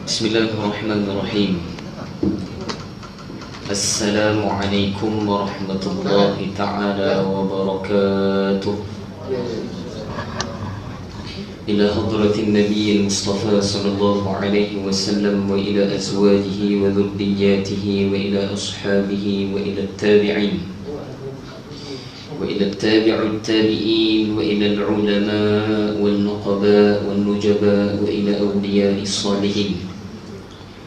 Bismillahirrahmanirrahim. Assalamualaikum warahmatullahi ta'ala wabarakatuh. Ila hadratin Nabiyyil Mustafa sallallahu alaihi wasallam wa ila azwajihi wa dhurriyyatihi wa ila ashabihi wa ila tabi'in wa ila tabi'ut tabi'in wa ila al-ulama wal nuqaba wal nujaba wa ila awliya'is salihin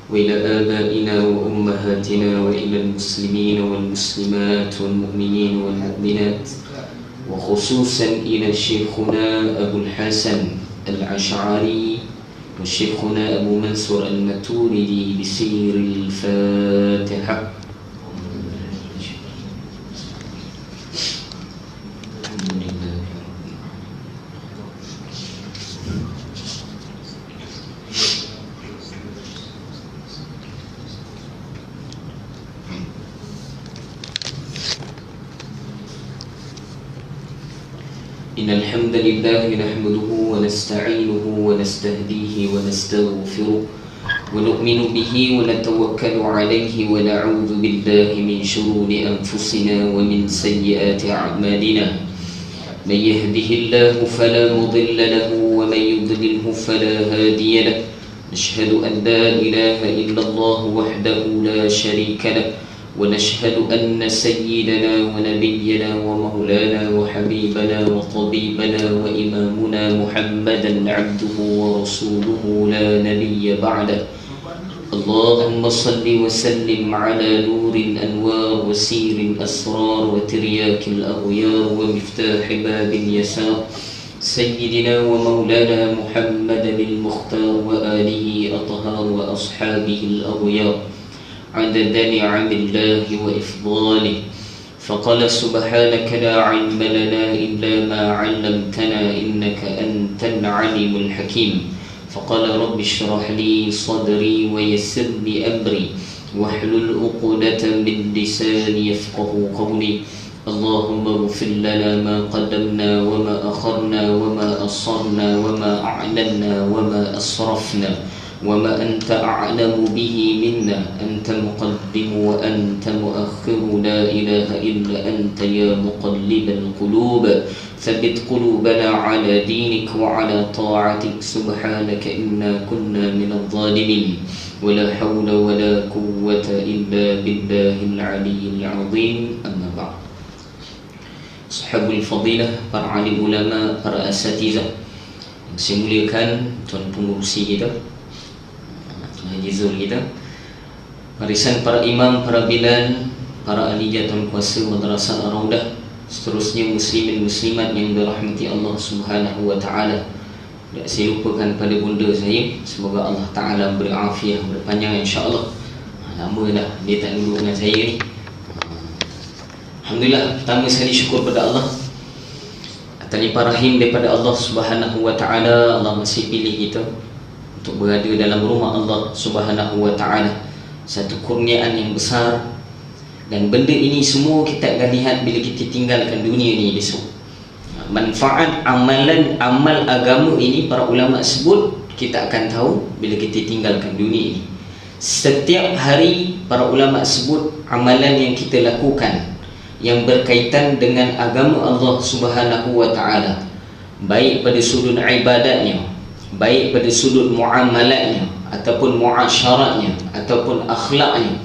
وإلى آبائنا وأمهاتنا وإلى المسلمين والمسلمات والمؤمنين والمؤمنات وخصوصا إلى شيخنا أبو الحسن الأشعري وشيخنا أبو منصور الماتريدي بسير الفاتحة. إن الحمد لله نحمده ونستعينه ونستهديه ونستغفره ونؤمن به ونتوكل عليه ونعوذ بالله من شرور أنفسنا ومن سيئات أعمالنا. من يهده الله فلا مضل له ومن يضلله فلا هادي له. نشهد أن لا إله إلا الله وحده لا شريك له ونشهد أن سيدنا ونبينا ومولانا وحبيبنا وطبيبنا وإمامنا محمدا عبده ورسوله لا نبي بعده. اللهم صل وسلم على نور الأنوار وسير الأسرار وترياك الأغيار ومفتاح باب اليسار سيدنا ومولانا محمد المختار وآله أطهار وأصحابه الأغيار عدد نعم الله وإفضاله. فقال سبحانك لا علم لنا إلا ما علمتنا إنك أنت العليم الحكيم. فقال رب اشرح لي صدري ويسر لي أمري واحلل عقدة من لساني يفقه قولي. اللهم اغفر لنا ما قدمنا وما أخرنا وما أسررنا وما أعلنا وما أسرفنا وما أنت أعلم به منا. أنت مقدم وأنت مؤخر لا إله إلا أنت يا مقلب القلوب ثبت قلوبنا على دينك وعلى طاعتك. سبحانك إنا كنا من الظالمين ولا حول ولا قوة إلا بالله العلي العظيم. أما بعد. Sahabul fadilah, para alim ulama, para asatizah yang saya muliakan, tuan pengurusi kita, Haji Zul kita, barisan para imam, para bilan, para ahli jatuh kuasa Madrasah Ar-Raudah, seterusnya muslimin muslimat yang dirahmati Allah Subhanahu wa taala. Tak saya lupakan pada bunda saya, semoga Allah taala beri afiah, berpanjang insya-Allah. Lama dah dia tak duduk dengan saya ni. Alhamdulillah, pertama sekali syukur pada Allah atas limpah rahim daripada Allah Subhanahu wa taala. Allah masih pilih kita untuk berada dalam rumah Allah Subhanahu wa taala. Satu kurniaan yang besar, dan benda ini semua kita akan lihat bila kita tinggalkan dunia ni besok. Manfaat amalan amal agama ini para ulama sebut kita akan tahu bila kita tinggalkan dunia ini. Setiap hari para ulama sebut amalan yang kita lakukan yang berkaitan dengan agama Allah Subhanahu wa taala, baik pada sudut ibadatnya, baik pada sudut muamalatnya ataupun muasyaratnya ataupun akhlaknya,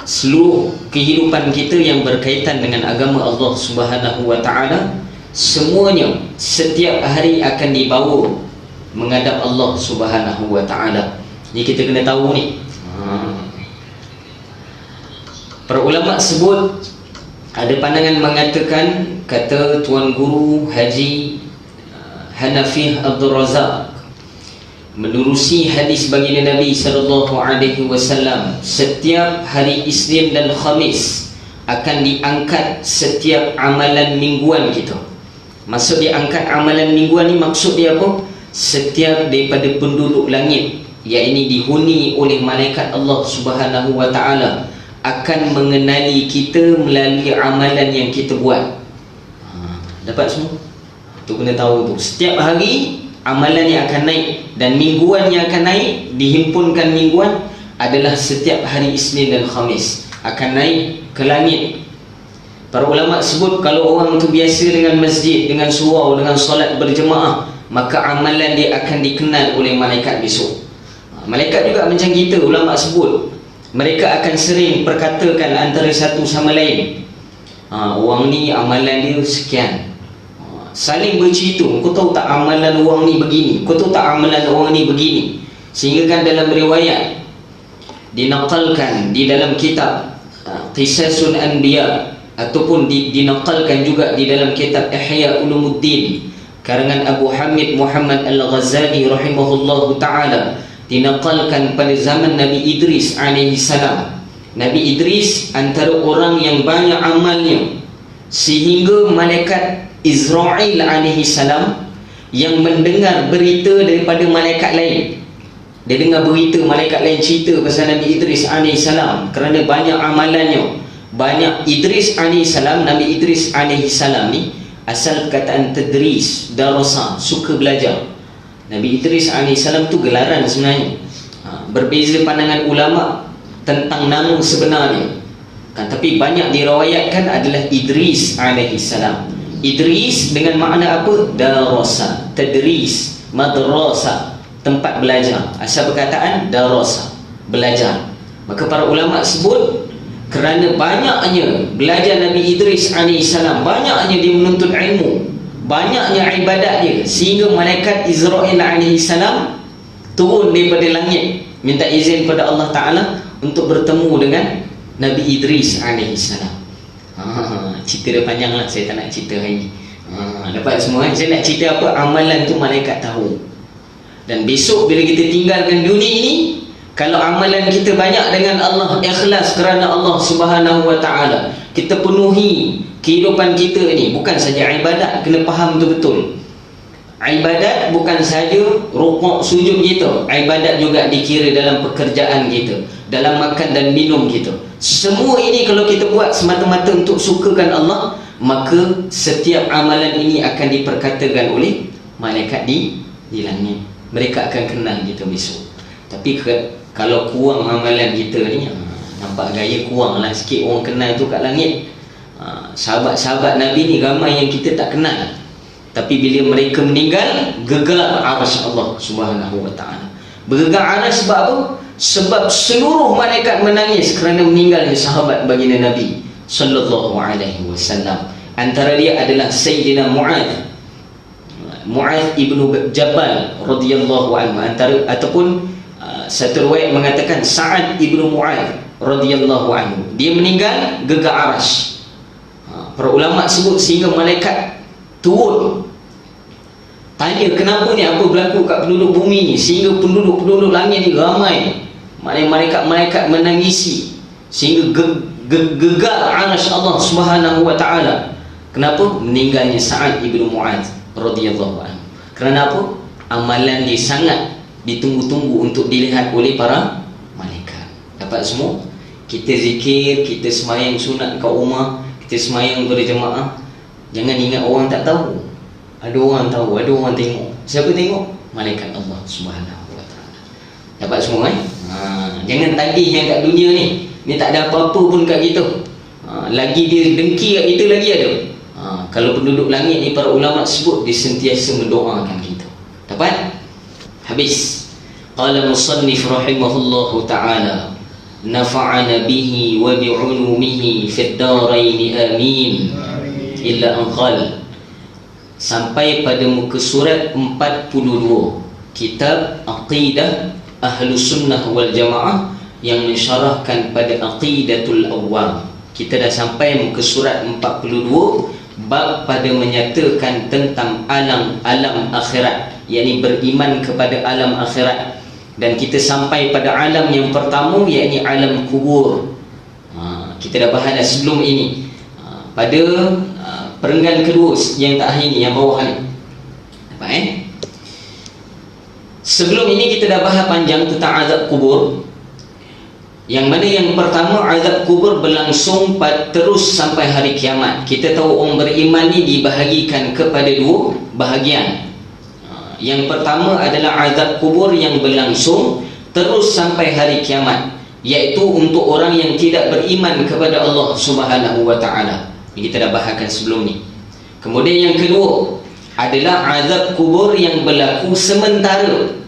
seluruh kehidupan kita yang berkaitan dengan agama Allah Subhanahu wa taala, semuanya setiap hari akan dibawa menghadap Allah Subhanahu wa taala. Jadi kita kena tahu ni. Para ulama sebut, ada pandangan mengatakan, kata Tuan Guru Haji Hanafi Abdul Razak, menerusi hadis baginda Nabi sallallahu alaihi wasallam, setiap hari Isnin dan Khamis akan diangkat setiap amalan mingguan kita. Maksud diangkat amalan mingguan ni, maksud dia apa? Setiap daripada penduduk langit, yakni dihuni oleh malaikat Allah Subhanahu wa taala, akan mengenali kita melalui amalan yang kita buat. Dapat semua? Tu kena tahu tu. Setiap hari amalan yang akan naik, dan mingguan yang akan naik, dihimpunkan mingguan adalah setiap hari Isnin dan Khamis akan naik ke langit. Para ulama sebut kalau orang tu biasa dengan masjid, dengan surau, dengan solat berjemaah, maka amalan dia akan dikenal oleh malaikat besok. Malaikat juga macam kita, ulama sebut mereka akan sering perkatakan antara satu sama lain, orang ni amalan dia sekian. Saling bercerita, kau tahu tak amalan orang ni begini, kau tahu tak amalan orang ni begini. Sehingga kan dalam riwayat dinaqalkan di dalam kitab Qisasul Anbiya, ataupun dinaqalkan juga di dalam kitab Ihya Ulumuddin karangan Abu Hamid Muhammad Al-Ghazali rahimahullahu ta'ala, dinaqalkan pada zaman Nabi Idris alaihi salam. Nabi Idris antara orang yang banyak amalnya, sehingga malaikat Israel alaihi salam yang mendengar berita daripada malaikat lain, dia dengar berita malaikat lain cerita pasal Nabi Idris alaihi salam, kerana banyak amalannya. Banyak Idris alaihi salam, Nabi Idris alaihi salam ni asal perkataan tadris, darasa, suka belajar. Nabi Idris alaihi salam tu gelaran sebenarnya. Berbeza pandangan ulama tentang nama sebenarnya kan, tapi banyak diriwayatkan adalah Idris alaihi salam. Idris dengan makna apa? Darasa, tadris, madrasa, tempat belajar. Asal perkataan darasa, belajar. Maka para ulama sebut kerana banyaknya belajar Nabi Idris AS, banyaknya dia menuntut ilmu, banyaknya ibadat dia, sehingga malaikat Israel AS turun daripada langit minta izin pada Allah Ta'ala untuk bertemu dengan Nabi Idris AS. Cerita dia panjang lah, saya tak nak cerita hari ni. Dapat semua kan? Saya nak cerita apa? Amalan tu malaikat tahu. Dan besok bila kita tinggalkan dunia ini, kalau amalan kita banyak dengan Allah, ikhlas kerana Allah Subhanahu wa Ta'ala, kita penuhi kehidupan kita ni, bukan saja ibadat, kena faham betul-betul. Ibadat bukan saja rukuk sujud kita, ibadat juga dikira dalam pekerjaan kita, dalam makan dan minum kita. Semua ini kalau kita buat semata-mata untuk sukakan Allah, maka setiap amalan ini akan diperkatakan oleh malaikat di langit. Mereka akan kenal kita besok. Tapi kalau kurang amalan kita ni, nampak gaya kurang lah sikit orang kenal tu kat langit. Sahabat-sahabat Nabi ni ramai yang kita tak kenal, tapi bila mereka meninggal, gegar arasy Allah Subhanahu wa Ta'ala. Bergegar arasy sebab apa? Sebab seluruh malaikat menangis kerana meninggalnya sahabat baginda Nabi sallallahu alaihi wasallam. Antara dia adalah Sayyidina Mu'adz ibnu Jabal radhiyallahu anhu, ataupun satu riwayat mengatakan Sa'ad ibnu Mu'adz radhiyallahu anhu. Dia meninggal, gegar arasy. Para ulama sebut sehingga malaikat turun tanya kenapa ni, apa berlaku kat penduduk bumi ni, sehingga penduduk langit ni ramai, malaikat-malaikat menangisi sehingga gegar arasy Allah Subhanahu wa Ta'ala. Kenapa? Meninggalnya Sa'ad ibnu Mu'adz radhiyallahu anhu. Kerana apa? Amalan dia sangat ditunggu-tunggu untuk dilihat oleh para malaikat. Dapat semua? Kita zikir, kita semayang sunat kat rumah, kita semayang berjemaah, jangan ingat orang tak tahu. Ada orang tahu, ada orang tengok. Siapa tengok? Malaikat Allah Subhanahu wa Ta'ala. Dapat semua kan? Jangan tagih yang kat dunia ni, ni tak ada apa-apa pun kat kita. Lagi dia dengki kat kita lagi ada. Kalau penduduk langit ni, para ulama sebut dia sentiasa mendoakan kita. Dapat? Habis. Qala musannif rahimahullahu ta'ala, nafa'ana bihi wa bi'ulumihi fid darain amin. Illa an qala, sampai pada muka surat 42 kitab Aqidah Ahlus Sunnah wal Jamaah yang mensyarahkan pada Aqidatul Awwam. Kita dah sampai muka surat 42, bab pada menyatakan tentang alam akhirat, yakni beriman kepada alam akhirat. Dan kita sampai pada alam yang pertama, yakni alam kubur. Kita dah bahas dah sebelum ini, pada perenggan kedua yang terakhir ni, yang bawah ni. Nampak Sebelum ini kita dah bahas panjang tentang azab kubur, yang mana yang pertama, azab kubur berlangsung terus sampai hari kiamat. Kita tahu orang beriman ni dibahagikan kepada dua bahagian. Yang pertama adalah azab kubur yang berlangsung terus sampai hari kiamat, iaitu untuk orang yang tidak beriman kepada Allah Subhanahu wa taala. Kita dah bahaskan sebelum ni. Kemudian yang kedua adalah azab kubur yang berlaku sementara.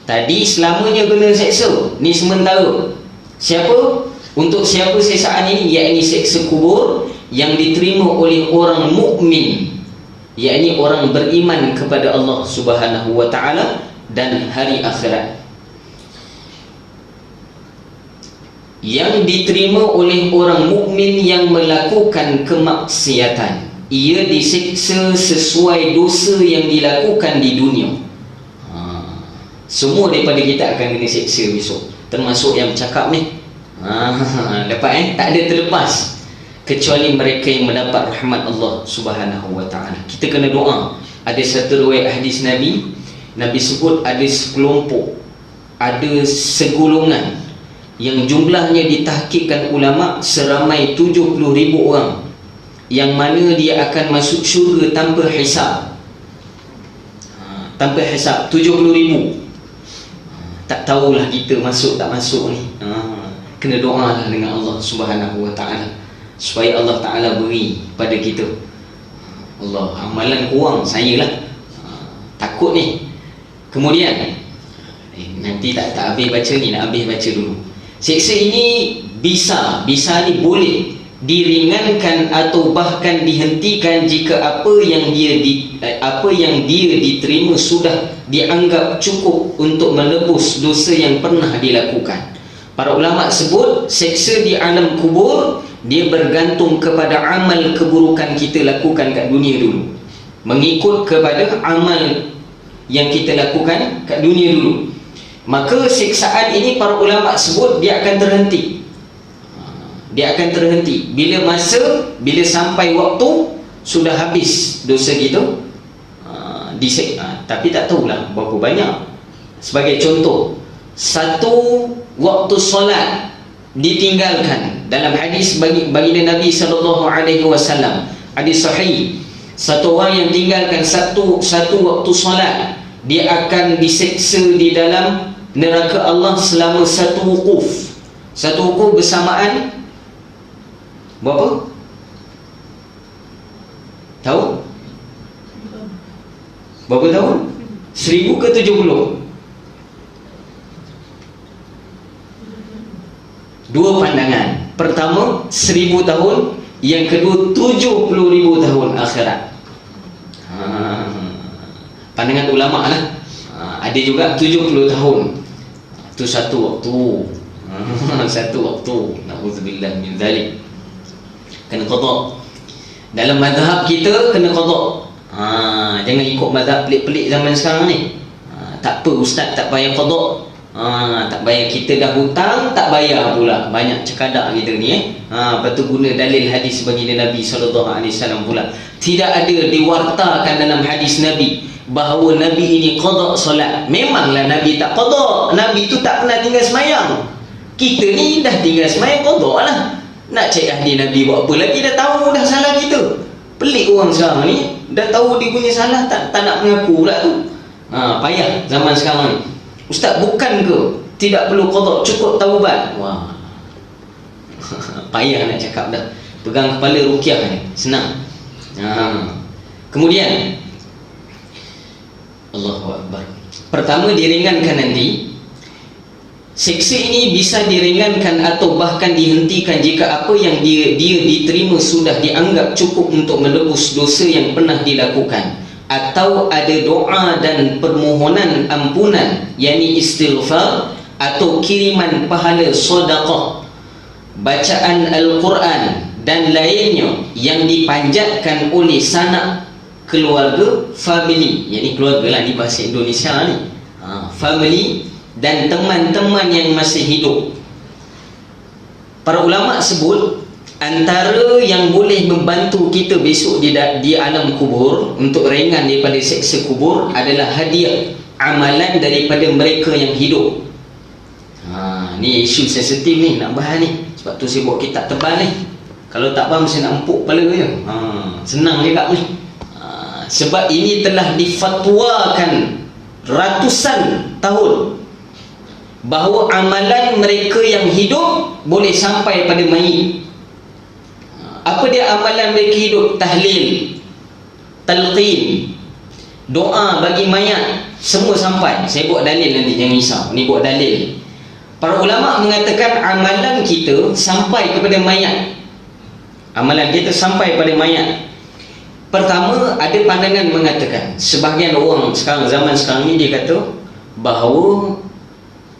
Tadi selamanya kena seksa, ni sementara. Siapa? Untuk siapa siksaan ini? Iaitu seksa kubur yang diterima oleh orang mukmin, iaitu orang beriman kepada Allah Subhanahu wa taala dan hari akhirat. Yang diterima oleh orang mukmin yang melakukan kemaksiatan, ia disiksa sesuai dosa yang dilakukan di dunia. Semua daripada kita akan kena siksa besok, termasuk yang bercakap ni. Dapat tak ada terlepas, kecuali mereka yang mendapat rahmat Allah Subhanahu wa taala. Kita kena doa. Ada satu riwayat hadis Nabi sebut ada sekelompok, ada segolongan yang jumlahnya ditahqiqkan ulama seramai 70,000 orang, yang mana dia akan masuk syurga tanpa hisab. Tanpa hisab 70,000. Tak tahulah kita masuk tak masuk ni. Kena doa lah dengan Allah Subhanahu wa taala supaya Allah taala beri pada kita. Allah, amalan kurang saya lah, takut ni. Kemudian nanti tak habis baca ni, nak habis baca dulu. Siksa ini bisa ni boleh diringankan atau bahkan dihentikan jika apa yang dia diterima sudah dianggap cukup untuk menebus dosa yang pernah dilakukan. Para ulama sebut siksa di alam kubur dia bergantung kepada amal keburukan kita lakukan kat dunia dulu, mengikut kepada amal yang kita lakukan kat dunia dulu. Maka siksaan ini para ulama sebut dia akan terhenti. Dia akan terhenti bila sampai waktu sudah habis dosa kita, tapi tak tahulah berapa banyak. Sebagai contoh, satu waktu solat ditinggalkan. Dalam hadis baginda Nabi SAW, hadis sahih, satu orang yang tinggalkan satu waktu solat, dia akan diseksa di dalam neraka Allah selama satu wukuf. Satu wukuf bersamaan berapa? Tahu? Berapa tahun? 1000 ke 70? Dua pandangan. Pertama 1000 tahun, yang kedua 70,000 tahun akhirat. Pandangan ulama lah. Ada juga 70 tahun. Itu satu waktu. Satu waktu. Na'udzubillah min zalik. Kena qada. Dalam mazhab kita kena qada. Jangan ikut mazhab pelik-pelik zaman sekarang ni. Tak apa ustaz, tak payah qada. Tak bayar, kita dah hutang tak bayar pula. Banyak cekadak kita ni lepas tu guna dalil hadis baginda Nabi SAW pula. Tidak ada diwartakan dalam hadis Nabi bahawa Nabi ini qada solat. Memanglah Nabi tak qada. Nabi tu tak pernah tinggal semayang. Kita ni dah tinggal semayang, qada lah. Nak cek ahli Nabi buat apa lagi? Dah tahu dah salah kita. Pelik orang sekarang ni, dah tahu dia punya salah, tak nak mengaku pula tu. Payah zaman sekarang ni. Ustaz, bukan ke tidak perlu qada, cukup taubat? Wah. Payah nak cakap dah. Pegang kepala ruqyah ni, senang. Kemudian Allahu Akbar. Pertama diringankan nanti. Siksa ini bisa diringankan atau bahkan dihentikan jika apa yang dia diterima sudah dianggap cukup untuk menebus dosa yang pernah dilakukan, atau ada doa dan permohonan ampunan, yakni istighfar, atau kiriman pahala sedekah, bacaan Al-Quran dan lainnya yang dipanjatkan oleh sanak keluarga, family, yakni keluarga lah di bahasa Indonesia ni, family dan teman-teman yang masih hidup. Para ulama sebut antara yang boleh membantu kita besok di alam kubur untuk ringan daripada seksa kubur adalah hadiah amalan daripada mereka yang hidup. Ni isu sensitif ni nak bahas ni, sebab tu saya buat kitab tebal ni. Kalau tak faham saya nak empuk kepala je. Senang je kat ni. Sebab ini telah difatwakan ratusan tahun bahawa amalan mereka yang hidup boleh sampai pada mayit. Apa dia amalan mereka hidup? Tahlil, talqin, doa bagi mayat, semua sampai. Saya buat dalil nanti, jangan risau. Ni buat dalil. Para ulama mengatakan amalan kita sampai kepada mayat. Amalan kita sampai pada mayat. Pertama, ada pandangan mengatakan, sebahagian orang sekarang, zaman sekarang ni, dia kata bahawa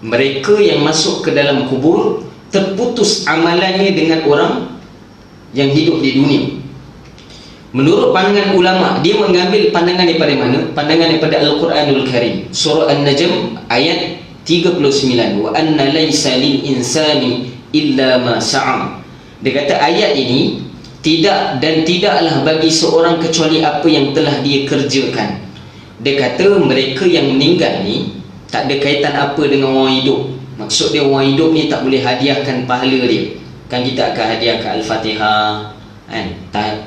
mereka yang masuk ke dalam kubur terputus amalannya dengan orang yang hidup di dunia. Menurut pandangan ulama, dia mengambil pandangan daripada mana? Pandangan daripada Al-Quranul Karim, surah An-Najm ayat 39, wa anna laysa lil insani illa ma sa'a. Dia kata ayat ini tidak dan tidaklah bagi seorang kecuali apa yang telah dia kerjakan. Dia kata mereka yang meninggal ni tak ada kaitan apa dengan orang hidup. Maksud dia orang hidup ni tak boleh hadiahkan pahala dia. Kan kita akan hadiahkan Al-Fatihah, kan?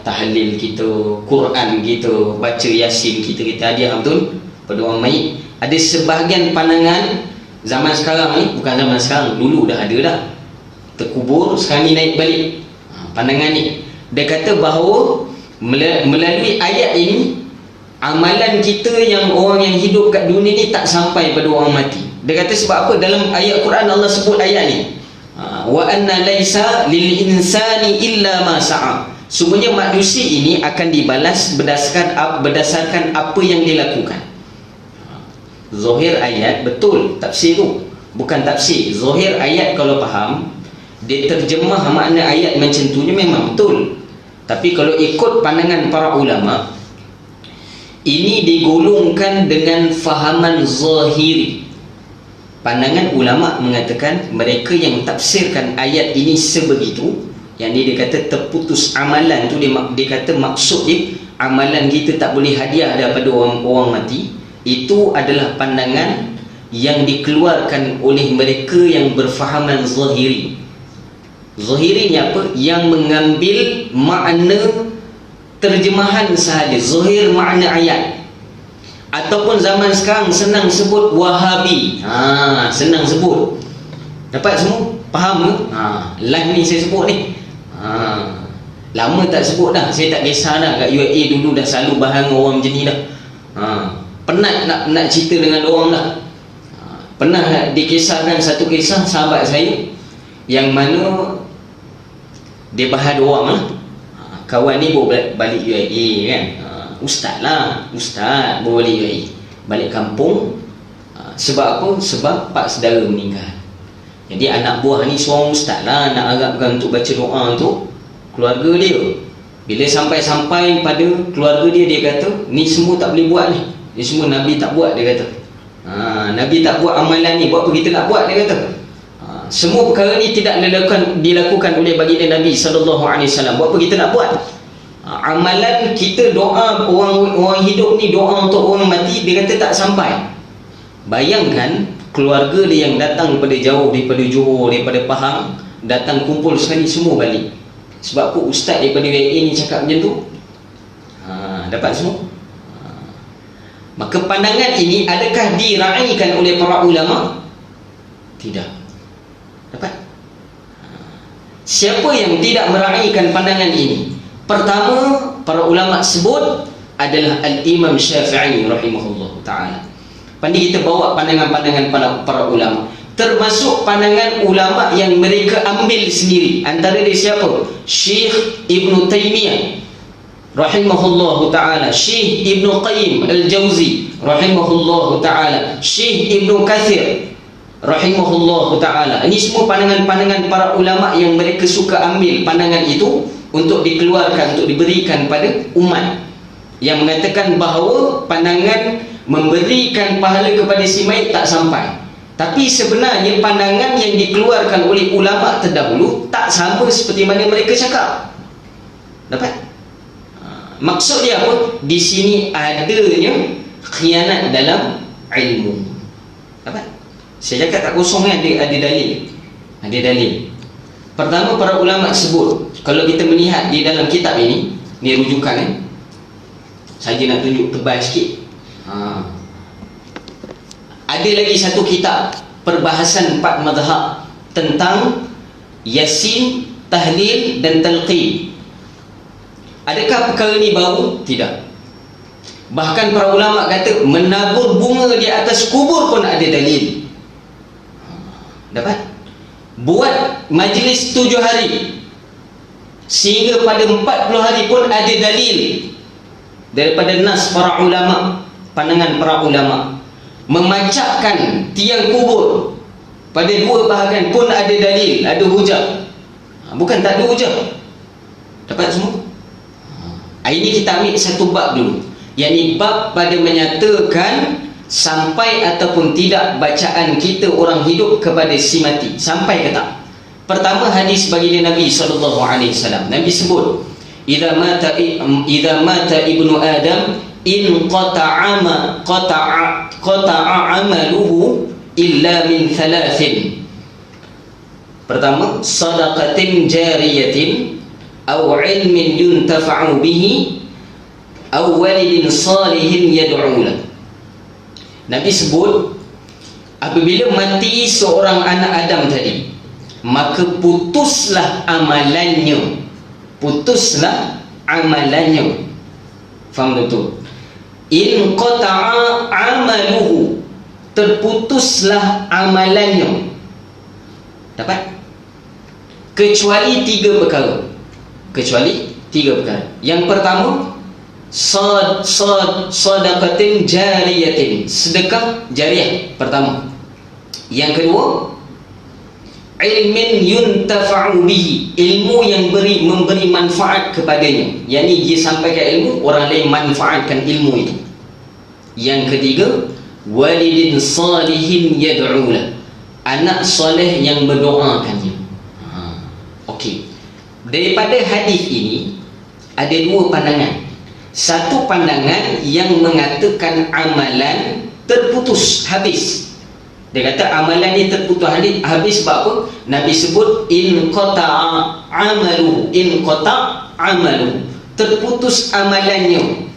Tahlil kita, Quran kita, baca Yasin kita hadiah, betul? Pada orang mayit. Ada sebahagian pandangan zaman sekarang ni, bukan zaman sekarang, dulu dah ada dah, terkubur, sekarang ni naik balik pandangan ni. Dia kata bahawa melalui ayat ini, amalan kita yang orang yang hidup kat dunia ni tak sampai pada orang mati. Dia kata sebab apa? Dalam ayat Quran Allah sebut ayat ni, wa anna laisa lil insani illa ma sa'a. Sungguhnya manusia ini akan dibalas berdasarkan apa yang dia lakukan. Zahir ayat, betul tafsir tu, bukan tafsir. Zahir ayat kalau faham, dia terjemah makna ayat macam tu memang betul. Tapi kalau ikut pandangan para ulama, ini digolongkan dengan fahaman zahiri. Pandangan ulama mengatakan mereka yang tafsirkan ayat ini sebegitu, yang ni dia kata terputus amalan tu, dia kata maksud dia amalan kita tak boleh hadiah daripada orang mati. Itu adalah pandangan yang dikeluarkan oleh mereka yang berfahaman zahiri. Zahiri ni apa? Yang mengambil makna terjemahan sahaja, zahir makna ayat. Ataupun zaman sekarang senang sebut Wahabi. Senang sebut. Dapat semua? Faham ke? Live ni saya sebut ni. Lama tak sebut dah. Saya tak kisah dah. Kat UAE dulu dah selalu bahang orang macam ni dah. Penat nak cerita dengan orang dah. Pernah dikisahkan satu kisah sahabat saya yang mana dia bahad orang lah. Kawan ni bawa balik UAE kan. Ustaz lah, ustaz bawa balik UAE, balik kampung. Sebab apa? Sebab pak saudara meninggal. Jadi anak buah ni seorang ustaz lah, nak harapkan untuk baca doa untuk keluarga dia. Bila sampai pada keluarga dia, dia kata ni semua tak boleh buat ni. Ni semua Nabi tak buat, dia kata. Nabi tak buat amalan ni, buat apa kita nak buat, dia kata. Semua perkara ni tidak dilakukan oleh baginda Nabi SAW. Buat apa kita nak buat? Amalan kita doa orang hidup ni, doa untuk orang mati, dia kata tak sampai. Bayangkan keluarga dia yang datang daripada jauh, daripada Johor, daripada Pahang, datang kumpul sekali semua balik. Sebab apa ustaz daripada UAE ni cakap macam tu? Dapat semua? Maka pandangan ini adakah diraikan oleh para ulama? Tidak. Dapat? Siapa yang tidak meraikan pandangan ini? Pertama, para ulama sebut adalah Al-Imam Syafi'i rahimahullah ta'ala. Pandai kita bawa pandangan-pandangan para ulama, termasuk pandangan ulama yang mereka ambil sendiri. Antara dia siapa? Syekh Ibn Taymiyah rahimahullah ta'ala, Syekh Ibn Qayyim Al-Jawzi rahimahullah ta'ala, Syekh Ibn Kathir rahimahullah ta'ala. Ini semua pandangan-pandangan para ulama yang mereka suka ambil pandangan itu untuk dikeluarkan, untuk diberikan pada umat, yang mengatakan bahawa pandangan memberikan pahala kepada si mayit tak sampai. Tapi sebenarnya pandangan yang dikeluarkan oleh ulama terdahulu tak sama seperti mana mereka cakap. Dapat? Maksud dia apa? Di sini adanya khianat dalam ilmu. Dapat? Saya cakap tak kosong kan, ada dalil. Ada dalil. Pertama, para ulama sebut, kalau kita melihat di dalam kitab ini, ni rujukan kan. Saja nak tunjuk tebal sikit. Ada lagi satu kitab perbahasan 4 mazhab tentang Yasin, Tahlil dan Talqin. Adakah perkara ni baru? Tidak. Bahkan para ulama kata menabur bunga di atas kubur pun ada dalil. Dapat? Buat majlis 7 hari sehingga pada 40 hari pun ada dalil daripada nas para ulama, pandangan para ulama. Memacakkan tiang kubur pada 2 bahagian pun ada dalil, ada hujah. Bukan tak ada hujah. Dapat semua? Ini kita ambil satu bab dulu, yakni bab pada menyatakan sampai ataupun tidak bacaan kita orang hidup kepada si mati, sampai ke tak. Pertama, hadis baginda Nabi SAW. Nabi sebut, idza mata ibnu Adam in qata'a amaluhu illa min thalathin. Pertama, sadaqatin jariyatin aw ilmin yuntafa'u bihi aw walidin salihin yad'u lahu. Nabi sebut, apabila mati seorang anak Adam tadi, maka putuslah amalannya. Putuslah amalannya. Faham betul? In qata'a amaluhu, terputuslah amalannya. Dapat? Kecuali 3 perkara. Kecuali 3 perkara. Yang pertama, sadaqatin jariyatin, sedekah jariah pertama. Yang kedua, ilmin yuntafa'u bihi, ilmu yang memberi manfaat kepadanya, yakni dia sampaikan ilmu, orang lain manfaatkan ilmu itu. Yang ketiga, walidin salihin yad'ulah, anak soleh yang berdoakannya. Okey, daripada hadis ini ada 2 pandangan. Satu pandangan yang mengatakan amalan terputus, habis. Dia kata amalan ni terputus habis sebab apa? Nabi sebut in qata'a amaluhu, in qata' amaluhu, terputus amalannya.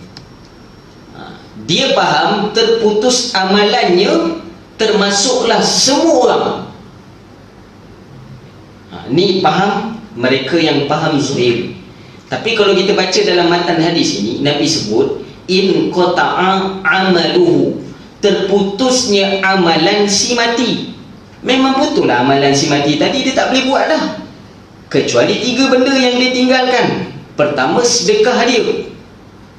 Dia faham terputus amalannya termasuklah semua orang. Ni faham mereka yang faham zuhir. Tapi kalau kita baca dalam matan hadis ini, Nabi sebut in qata'a amaluhu, terputusnya amalan si mati. Memang betul lah amalan si mati tadi dia tak boleh buat dah, kecuali 3 benda yang dia tinggalkan. Pertama, sedekah dia.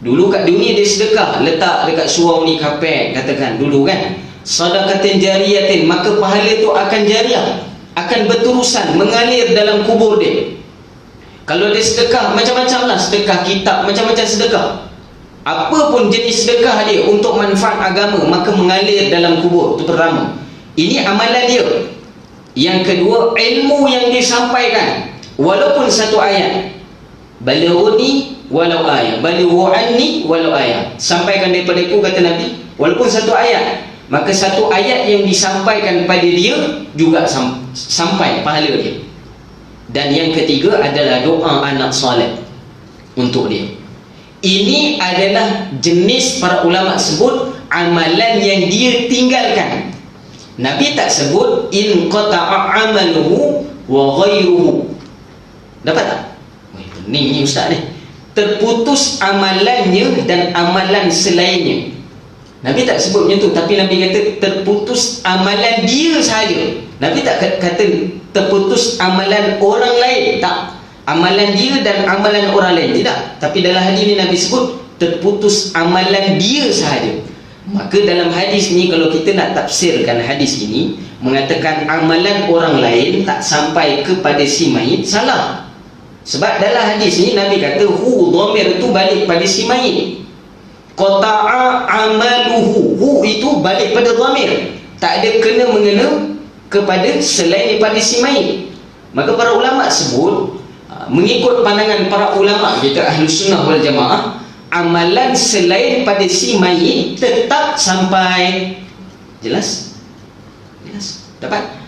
Dulu kat dunia dia sedekah, letak dekat surau ni kapek, katakan dulu kan, sadaqatin jariyatin, maka pahala tu akan jariah, akan berterusan mengalir dalam kubur dia. Kalau dia sedekah, macam-macam lah sedekah kitab, macam-macam sedekah, apa pun jenis sedekah dia untuk manfaat agama, maka mengalir dalam kubur. Itu pertama, ini amalan dia. Yang kedua, ilmu yang disampaikan, walaupun satu ayat, balighuni walau ayat, balighu anni walau ayat, sampaikan daripada aku, kata Nabi, walaupun satu ayat, maka satu ayat yang disampaikan pada dia juga sampai pahala dia. Dan yang ketiga adalah doa anak soleh untuk dia. Ini adalah jenis para ulama sebut amalan yang dia tinggalkan. Nabi tak sebut in qata'a amaluhu wa ghairuhu. Dapat tak? Pening ni ustaz ni. Terputus amalannya dan amalan selainnya. Nabi tak sebut macam tu, tapi Nabi kata terputus amalan dia sahaja. Nabi tak kata terputus amalan orang lain, tak. Amalan dia dan amalan orang lain, tidak. Tapi dalam hadis ni Nabi sebut terputus amalan dia sahaja. Maka dalam hadis ni, kalau kita nak tafsirkan hadis ini, mengatakan amalan orang lain tak sampai kepada si mayit, salah. Sebab dalam hadis ni Nabi kata hu, dhamir tu balik pada si mayit. Qata'a amaluhu, hu itu balik pada dhamir, tak ada kena-mengena kepada selain daripada si mayit. Maka para ulama sebut, mengikut pandangan para ulama kita Ahlus Sunnah wal Jamaah, amalan selain pada si mayit tetap sampai. Jelas? Jelas? Dapat?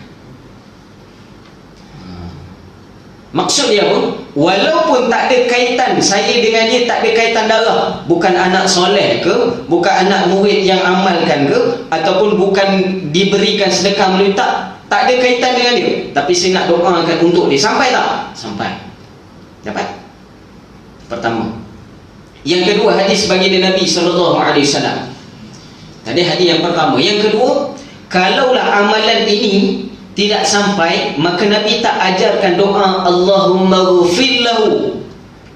Maksud dia apa? Walaupun tak ada kaitan, saya dengan dia tak ada kaitan darah, bukan anak soleh ke, bukan anak murid yang amalkan ke, ataupun bukan diberikan sedekah melalui, tak ada kaitan dengan dia, tapi saya nak doakan untuk dia. Sampai tak? Sampai. Dapat? Pertama. Yang kedua, hadis baginda Nabi SAW. Tadi hadis yang pertama. Yang kedua, kalaulah amalan ini tidak sampai, maka Nabi tak ajarkan doa Allahumma ghfir lahu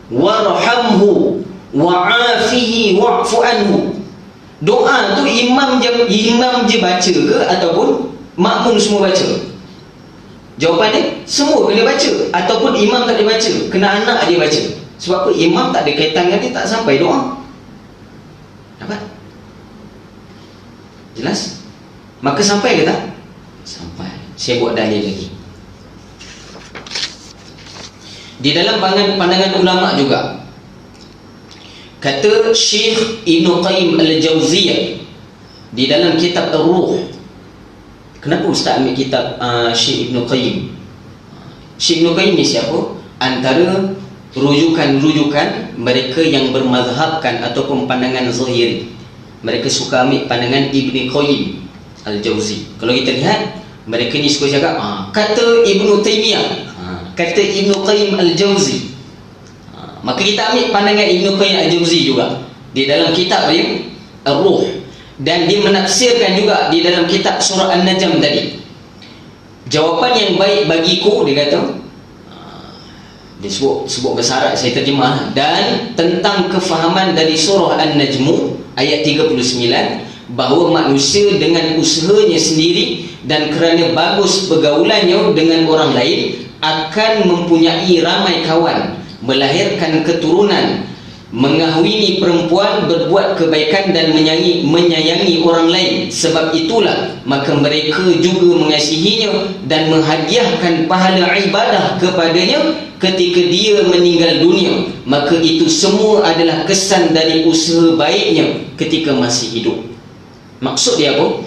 warhamhu wa'afihi wa'fu anhu. Doa tu imam je baca ke ataupun makmum semua baca? Jawapan dia, semua kena baca, ataupun imam tak dia baca, kena anak dia baca. Sebab apa? Imam tak ada kaitan dengan dia, tak sampai doa. Dapat? Jelas? Maka sampai ke tak? Sampai. Saya buat dalil lagi. Di dalam pandangan ulama juga, kata Syekh Ibn Qayyim Al-Jawziyah di dalam kitab Ar-Ruh. Kenapa Ustaz ambil kitab Syekh Ibn Qayyim? Syekh Ibn Qayyim ni siapa? Antara rujukan mereka yang bermazhabkan ataupun pandangan zahiri. Mereka suka ambil pandangan Ibn Qayyim Al-Jawzi. Kalau kita lihat, mereka ni suka cakap kata Ibn Taymiyah, kata Ibn Qayyim Al-Jawzi. Maka kita ambil pandangan Ibn Qayyim Al-Jawzi juga di dalam kitab dia Ar-Ruh, dan dia menafsirkan juga di dalam kitab surah An-Najm tadi. Jawapan yang baik bagiku, dia kata, dia sebut bersyarat, saya terjemah, dan tentang kefahaman dari surah An-Najm ayat 39, bahawa manusia dengan usahanya sendiri dan kerana bagus pergaulannya dengan orang lain akan mempunyai ramai kawan, melahirkan keturunan, mengahwini perempuan, berbuat kebaikan dan menyayangi orang lain. Sebab itulah maka mereka juga mengasihinya dan menghadiahkan pahala ibadah kepadanya ketika dia meninggal dunia. Maka itu semua adalah kesan dari usaha baiknya ketika masih hidup. Maksud dia apa?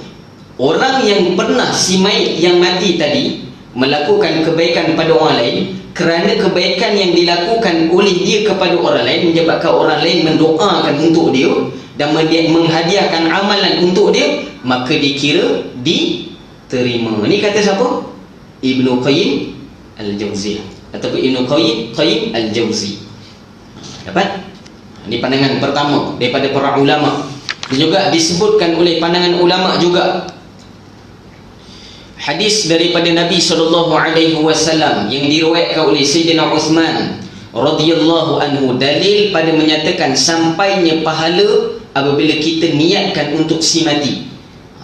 Orang yang pernah, si mayit yang mati tadi, melakukan kebaikan pada orang lain, kerana kebaikan yang dilakukan oleh dia kepada orang lain menyebabkan orang lain mendoakan untuk dia dan menghadiahkan amalan untuk dia, maka dikira diterima. Ini kata siapa? Ibn Qayyim Al-Jawziyah ataupun Ibn Qayyim Al-Jawzi. Dapat? Ini pandangan pertama daripada para ulama. Dan juga disebutkan oleh pandangan ulama juga hadis daripada Nabi SAW yang diriwayatkan oleh Sayyidina Uthman radhiyallahu anhu, dalil pada menyatakan sampainya pahala apabila kita niatkan untuk si mati.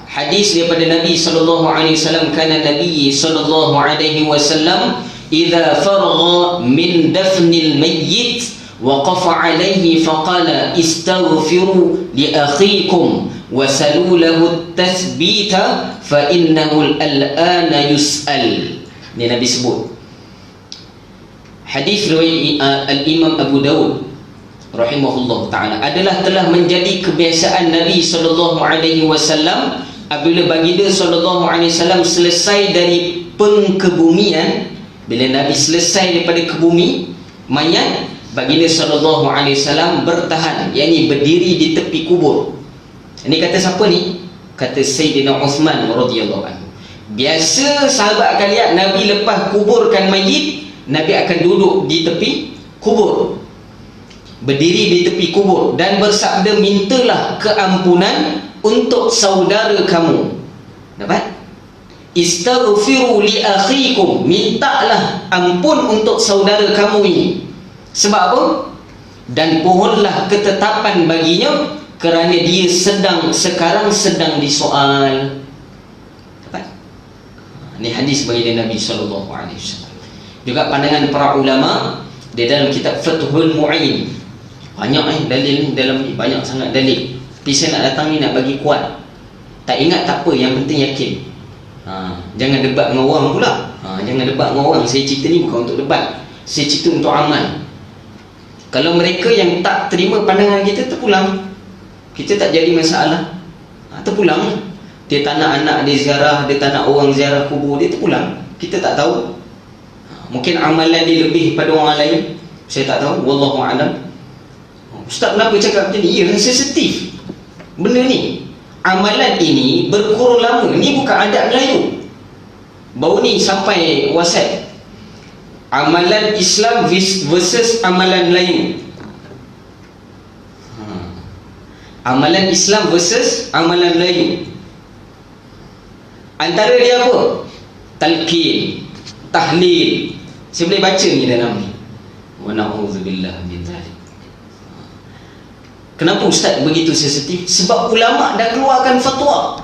Hadis daripada Nabi SAW, kana Nabi SAW idza faragha min dafnil mayyit waqafa alaihi faqala istaghfiru li akhikum wasalu lahu at-tathbita fa innahu al-ana yus'al. Ini Nabi sebut. Hadis riwayat al-Imam Abu Dawud rahimahullah taala adalah telah menjadi kebiasaan Nabi SAW apabila baginda SAW selesai dari pengkebumian, bila Nabi selesai daripada kebumi mayat, baginda SAW bertahan, yakni berdiri di tepi kubur. Ini kata siapa ni? Kata Sayyidina Uthman radhiyallahu anhu. Biasa sahabat akan lihat Nabi lepas kuburkan mayit, Nabi akan duduk di tepi kubur, berdiri di tepi kubur dan bersabda, mintalah keampunan untuk saudara kamu. Dapat? Istaghfiru li akhikum, mintalah ampun untuk saudara kamu ini. Sebab apa? Dan pohonlah ketetapan baginya kerana dia sekarang sedang disoal. Dapat? Ini hadis baginda Nabi SAW. Juga pandangan para ulama di dalam kitab Fathul Mu'in. Banyak dalil dalam ni, banyak sangat dalil. Tapi saya nak datang ni nak bagi kuat. Tak ingat tak apa, yang penting yakin. Jangan debat dengan orang pula. Jangan debat dengan orang. Saya cerita ni bukan untuk debat, saya cerita untuk amal. Kalau mereka yang tak terima pandangan kita, terpulang. Kita tak jadi masalah. Terpulang. Dia tak nak anak dia ziarah, dia tak nak orang ziarah kubur dia, terpulang. Kita tak tahu. Mungkin amalan dia lebih pada orang lain, saya tak tahu, wallahu a'lam. Ustaz kenapa cakap macam ni? Ya, sensitif benda ni. Amalan ini berkurun lama. Ni bukan adat Melayu. Baru ni sampai WhatsApp, amalan Islam versus amalan Melayu. Amalan Islam versus amalan Melayu. Antara dia apa? Talqin, tahlil. Saya boleh baca ni dalam ni. Wa na'udzubillah min dzalik. Kenapa ustaz begitu sensitif? Sebab ulama dah keluarkan fatwa.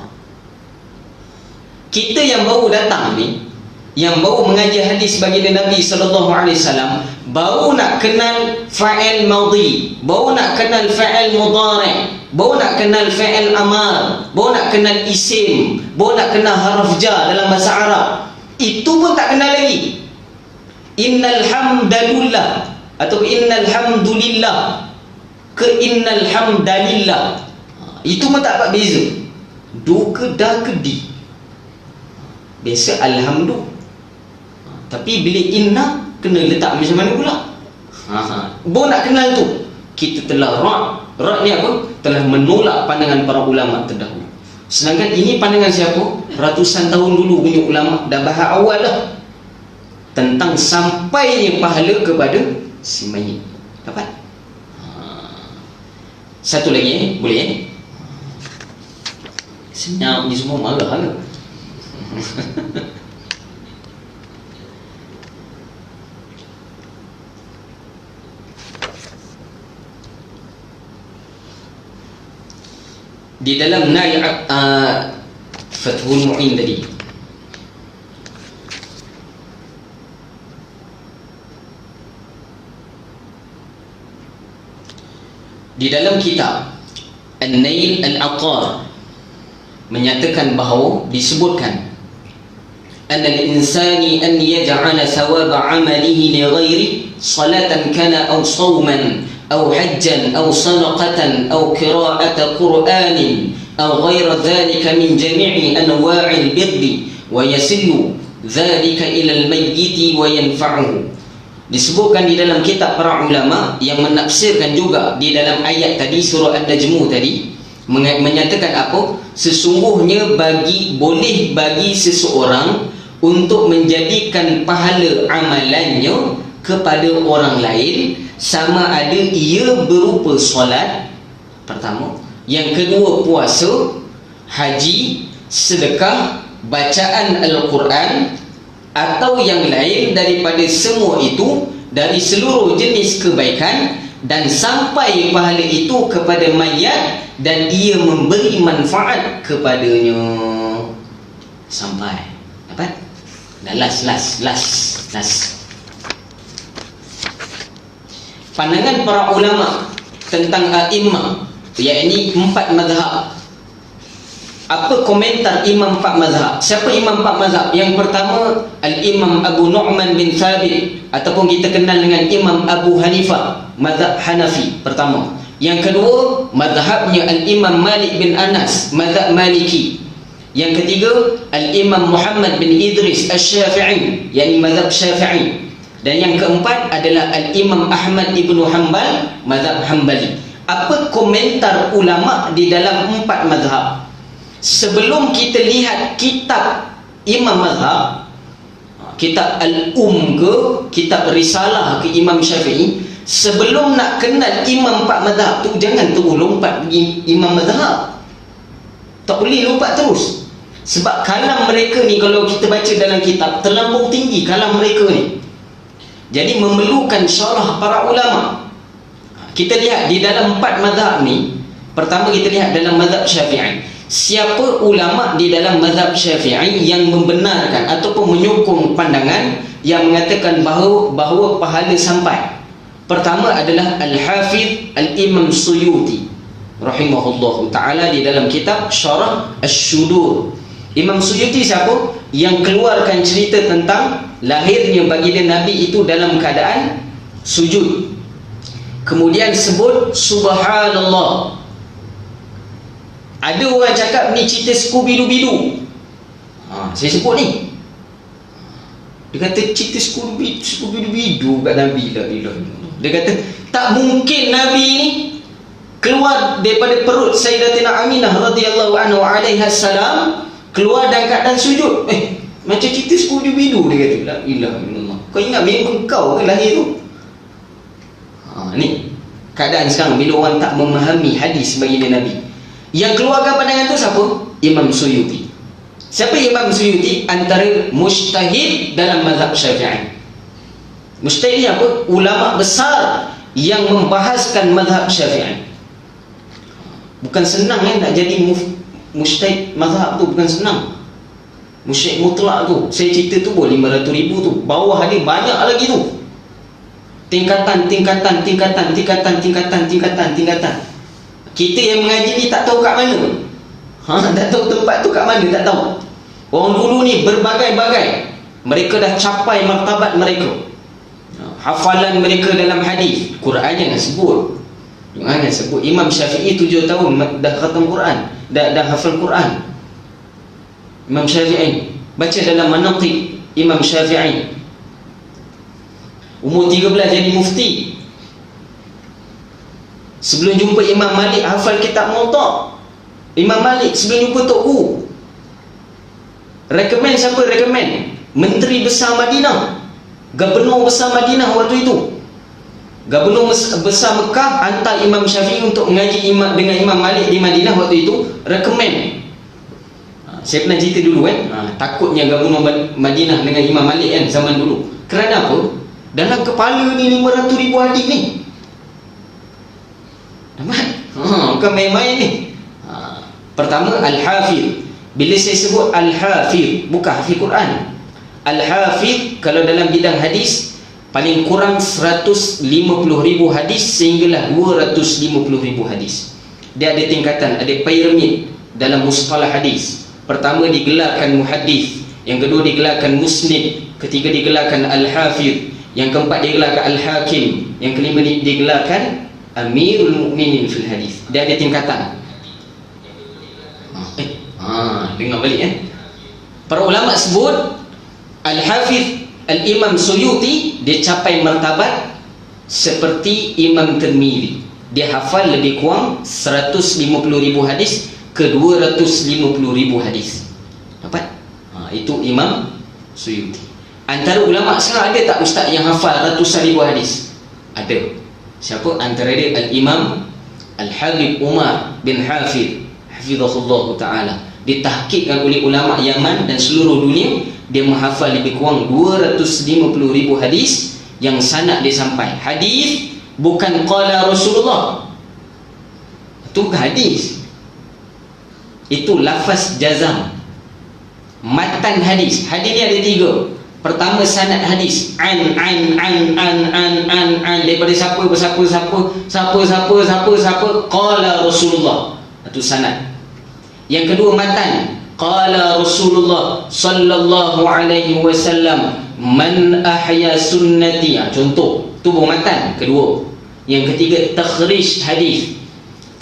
Kita yang baru datang ni, yang baru mengajar hadis baginda Nabi SAW, baru nak kenal fa'il madhi, baru nak kenal fa'il mudhari', baru nak kenal fa'il amar, baru nak kenal isim, baru nak kenal harf jar dalam bahasa Arab. Itu pun tak kenal lagi. Innal hamdalillah atau innal hamdulillah ke innal hamdalillah, itu pun tak dapat beza. Du ke da ke di. Biasa alhamdulillah, tapi bila inna kena letak macam mana pula? Baru nak kenal tu, kita telah Rad ni apa? Telah menolak pandangan para ulama terdahulu. Sedangkan ini pandangan siapa? Ratusan tahun dulu punya ulama dah bahas awal dah tentang sampainya pahala kepada si mayit. Dapat? Satu lagi boleh Senyap ni semua marah ke? Di dalam Nail Fathul Mu'in tadi, di dalam kitab An-Nail Al-Aqar menyatakan bahawa disebutkan anna al-insani an yaj'ala thawaba 'amalihi li ghairi salatan kana aw sawman aw hajjan aw sadaqatan aw qira'ata qur'anin aw ghaira dhalika min jami'i anwa'il birri wa yasillu dhalika ila al-mayyiti wa yanfa'uhu. Disebutkan di dalam kitab para ulama yang menafsirkan juga di dalam ayat tadi, surah An-Najm tadi, menyatakan apa? Sesungguhnya boleh bagi seseorang untuk menjadikan pahala amalannya kepada orang lain, sama ada ia berupa solat pertama, yang kedua puasa, haji, sedekah, bacaan Al-Quran, atau yang lain daripada semua itu dari seluruh jenis kebaikan, dan sampai pahala itu kepada mayat dan ia memberi manfaat kepadanya. Sampai dapat? Dan last pandangan para ulama tentang a'imah, yakni 4 mazhab. Apa komentar imam 4 mazhab? Siapa imam 4 mazhab? Yang pertama, Al-Imam Abu Nu'man bin Thabit, ataupun kita kenal dengan Imam Abu Hanifah, mazhab Hanafi pertama. Yang kedua, mazhabnya Al-Imam Malik bin Anas, mazhab Maliki. Yang ketiga, Al-Imam Muhammad bin Idris Asy-Syafi'i, yakni mazhab Syafi'i. Dan yang keempat adalah Al-Imam Ahmad ibn Hanbal, mazhab Hanbali. Apa komentar ulama di dalam 4 mazhab? Sebelum kita lihat kitab imam mazhab, kitab Al-ke, kitab Risalah ke Imam Syafi'i, sebelum nak kenal imam 4 mazhab tu, jangan terus lompat pergi imam mazhab. Tak boleh lompat terus. Sebab kalam mereka ni, kalau kita baca dalam kitab, terlampau tinggi kalam mereka ni. Jadi memerlukan syarah para ulama. Kita lihat di dalam 4 mazhab ni. Pertama kita lihat dalam mazhab Syafi'i. Siapa ulama di dalam mazhab Syafi'i yang membenarkan ataupun menyokong pandangan yang mengatakan bahawa pahala sampai? Pertama adalah Al-Hafidh Al-Imam Suyuti rahimahullahu ta'ala di dalam kitab Syarah Asy-Syudur. Imam Suyuti siapa? Yang keluarkan cerita tentang lahirnya baginda Nabi itu dalam keadaan sujud. Kemudian sebut subhanallah. Ada orang cakap ni cerita Scooby-Doo. Saya sebut ni. Dia kata cerita skubidu kat Nabi lah. Dia kata tak mungkin Nabi ni keluar daripada perut Sayyidatina Aminah radhiyallahu anha alaiha salam, keluar dalam keadaan sujud. Macam cerita skubidu, dia kata. La ilaha illallah. Kau ingat memang kau ke lahir tu? Ni keadaan sekarang bila orang tak memahami hadis baginda Nabi. Yang keluarkan pandangan tu siapa? Imam Suyuti. Siapa Imam Suyuti? Antara mujtahid dalam mazhab Syafi'i. Mujtahid ni apa? Ulama besar yang membahaskan mazhab Syafi'i. Bukan senang nak jadi mujtahid mazhab tu, bukan senang. Mujtahid mutlak tu, saya cerita tu 500,000 tu, bawah dia banyak lagi tu. Tingkatan. Kita yang mengaji ni tak tahu kat mana. Tak tahu tempat tu kat mana, tak tahu. Orang dulu ni berbagai-bagai. Mereka dah capai martabat mereka. Hafalan mereka dalam hadis, Quran jangan sebut. Jangan sebut. Imam Syafi'i 7 tahun dah khatam Quran, dah hafal Quran. Imam Syafi'i, baca dalam Manaqib Imam Syafi'i. Umur 13 jadi mufti. Sebelum jumpa Imam Malik hafal kitab Muwatta. Imam Malik sebelum jumpa Tok Guru. Rekomen siapa? Rekomen Menteri Besar Madinah, Gubernur Besar Madinah waktu itu. Gubernur Besar Mekah hantar Imam Syafi'i untuk mengaji dengan Imam Malik di Madinah waktu itu. Rekomen. Saya pernah cerita dulu takutnya Gubernur Madinah dengan Imam Malik kan zaman dulu. Kerana apa? Dalam kepala ni 500,000 hadis ni. Bukan main-main ni. Pertama Al-Hafiz. Bila saya sebut Al-Hafiz, bukan hafiz Quran. Al-Hafiz kalau dalam bidang hadis paling kurang 150,000 hadis sehinggalah 250,000 hadis. Dia ada tingkatan, ada piramid dalam mustalah hadis. Pertama digelarkan muhaddis, yang kedua digelarkan musnid, ketiga digelarkan Al-Hafiz, yang keempat digelarkan Al-Hakim, yang kelima digelarkan Amirul Mukminin fil hadis. Dia ada tingkatan. Dengar balik Para ulama sebut Al-Hafiz Al-Imam Suyuti dia capai martabat seperti Imam Tirmizi. Dia hafal lebih kurang 150,000 hadis ke 250,000 hadis. Dapat? Itu Imam Suyuti. Antara ulama sekarang ada tak ustaz yang hafal ratusan ribu hadis? Ada. Siapa? Antara dia Al-Imam Al-Habib Umar bin Hafiz hafizahullah ta'ala. Ditahqiqkan oleh ulama Yaman dan seluruh dunia. Dia menghafal lebih kurang 250,000 hadis yang sanad dia sampai. Hadis bukan qala Rasulullah, itu hadis, itu lafaz jazam. Matan hadis. Hadis ni ada 3. Pertama sanad hadis, an daripada siapa qala Rasulullah, itu sanad. Yang kedua matan, qala Rasulullah sallallahu alaihi wasallam man ahya sunnati. Contoh, tu matan kedua. Yang ketiga takhrij hadis.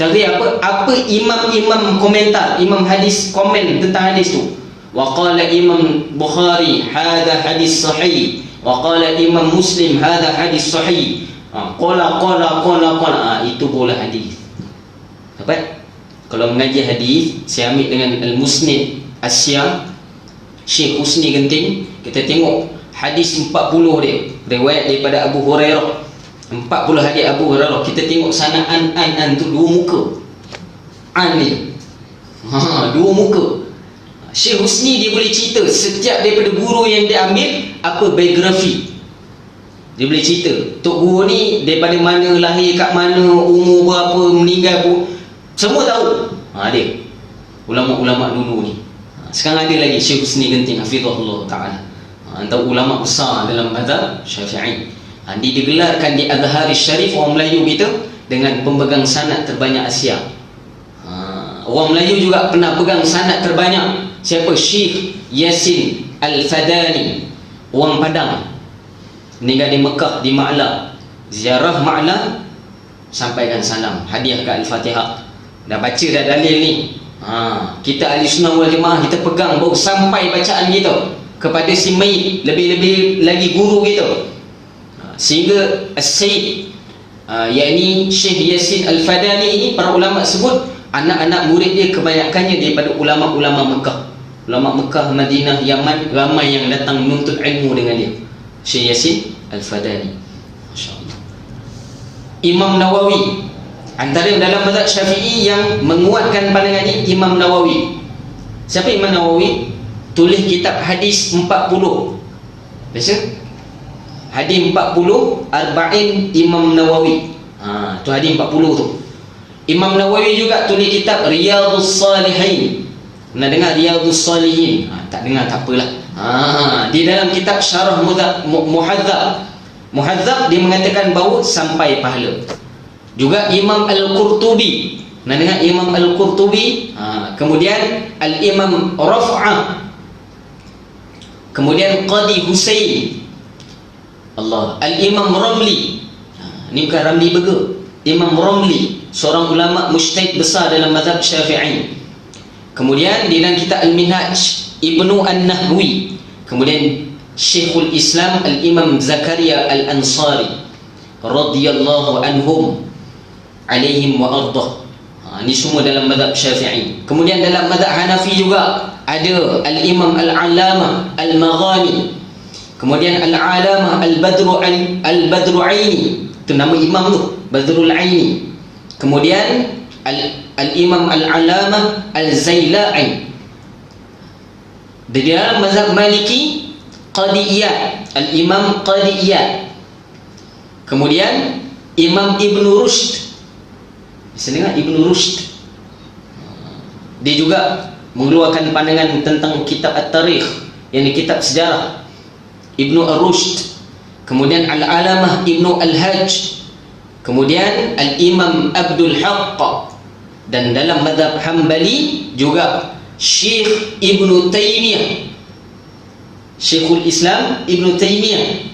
Tadi apa imam-imam komentar, imam hadis komen tentang hadis tu. Wa qala Imam Bukhari hadha hadis sahih, wa qala Imam Muslim hadha hadis sahih. Qala itu pula hadis. Dapat? Kalau mengaji hadis, saya ambil dengan Al-Musnid Asya Syekh Husni Genting, kita tengok hadis 40 dia, riwayat daripada Abu Hurairah. 40 hadis Abu Hurairah. Kita tengok sana an tu 2 muka. An ni 2 muka. Syekh Husni dia boleh cerita setiap daripada guru yang dia ambil apa biografi. Dia boleh cerita Tok Guru ni daripada mana, lahir kat mana, umur berapa, meninggal pun semua tahu. Dia ulama-ulama dulu ni. Sekarang ada lagi Syekh Husni Genting hafizahullah ta'ala, antara ulama besar dalam mazhab Syafi'i. Dia digelarkan di Azharis Syarif orang Melayu kita dengan pemegang sanad terbanyak Asia. Orang Melayu juga pernah pegang sanad terbanyak. Siapa? Syekh Yasin Al-Fadani, orang Padang, meninggal di Mekah, di Ma'la. Ziarah Ma'la, sampaikan salam, hadiah ke Al-Fatihah. Dah baca dah dalil ni. Kita ahli sunnah wal jamaah, kita pegang baru sampai bacaan kita. kepada si mayit, lebih-lebih lagi guru kita. Sehingga As-Sayyid yakni Syekh Yasin Al-Fadani ini, para ulama sebut anak-anak murid dia kebanyakannya daripada ulama-ulama Mekah. Ulama Mekah, Madinah, Yaman, ramai yang datang menuntut ilmu dengan dia. Syekh Yasin Al-Fadani, masya-Allah. Imam Nawawi, antara dalam mazhab Syafi'i yang menguatkan pandangan ini, Imam Nawawi. Siapa Imam Nawawi? Tulis kitab hadis 40. Biasa? Hadis 40, Arba'in Imam Nawawi. Tu hadis 40 tu. Imam Nawawi juga tulis kitab Riyadhus Salihin. Pernah dengar Riyadhus Salihin? Tak dengar, tak apalah. Di dalam kitab Syarah Muhadzab dia mengatakan bahawa sampai pahala. Juga Imam Al-Qurtubi. Pernah dengar Imam Al-Qurtubi? Kemudian Al-Imam Raf'ah. Kemudian Qadi Husain. Allah. Al-Imam Ramli. Ini bukan Ramli Burger. Imam Ramli, seorang ulama mujtahid besar dalam mazhab Syafi'i. Kemudian di dalam kitab Al-Minhaj, Ibnu An-Nahwi. Kemudian Syekhul Islam Al-Imam Zakaria Al-Ansari radhiyallahu anhum alaihim wa ardah. Ini semua dalam mazhab Syafi'i. Kemudian dalam mazhab Hanafi juga ada Al-Imam Al-Allamah Al-Maghani. Kemudian Al-Allamah Al-Badru'aini. Itu nama imam tu, Badrul Aini. Kemudian Al-Imam Al-Allamah Al-Zaila'i. Di dalam mazhab Maliki, Qadi Iyad, Al-Imam Qadi Iyad. Kemudian Imam Ibn Rushd. Bisa dengar Ibn Rushd? Dia juga mengeluarkan pandangan tentang kitab At-Tarikh, yang kitab sejarah, Ibn Rushd. Kemudian Al-Alamah Ibn Al-Hajj. Kemudian Al-Imam Abdul Haqq. Dan dalam mazhab Hambali juga Syekh Ibn Taymiyah, Syekhul Islam Ibn Taymiyah